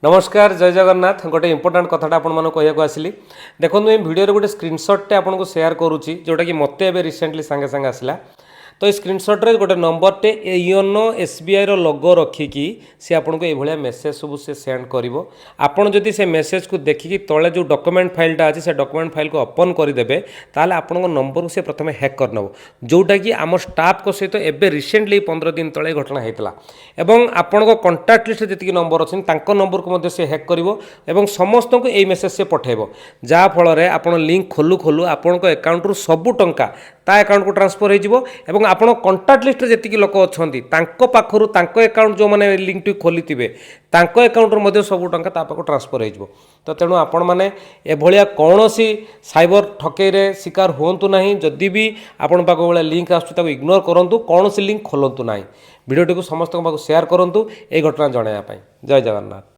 नमस्कार जय जगन्नाथ गोटे इंपोर्टाट कथाटा आपको कहूँ आसली देखो ये वीडियो गोटे स्क्रीनशॉट आपको शेयर करुच्ची जोटा कि मत रिसेंटली सांगे सांगे आसला तो ये स्क्रीनशॉट रे गोटे नंबरटे योनो एसबीआई रो लोगो रखिकी सी आपको ये मेसेज सब से सेंड करिवो आपण जदि से मेसेज को देखिकी तले जो डॉक्यूमेंट फाइलटा अच्छे से डॉक्यूमेंट फाइल को ओपन करदेवे ताले आपण नंबर को से प्रथम हैक करनब जोटा कि आम स्टाफ को सहित एबे रिसेंटली 15 दिन तले घटना होता एवं आपण कंटाक्ट लिस्ट जी नंबर अच्छे नंबर को से हैक करिवो एवं समस्त को यही मेसेज से पठेबो जहाँफल आपण लिंक खोलू खोलू आपण अकाउंट रु सबू टंका ता अकाउंट को ट्रांसफर हो आपण कंटाक्ट लिस्ट जी लोक अच्छा पाखर अकाउंट जो मैंने लिंक टी खोली अकाउंट सब टंका पाक ट्रांसफर हो तो तेणु आपण मैंने एभलिया कौन सी साइबर ठकईरे शिकार हूँ ना जदि भी आपण पाक भाई लिंक आसू इग्नोर करूँ कौन सी लिंक खोलतु ना भिडियोटी को समस्त शेयर करूँ ये घटना जनवाई जय जगन्नाथ।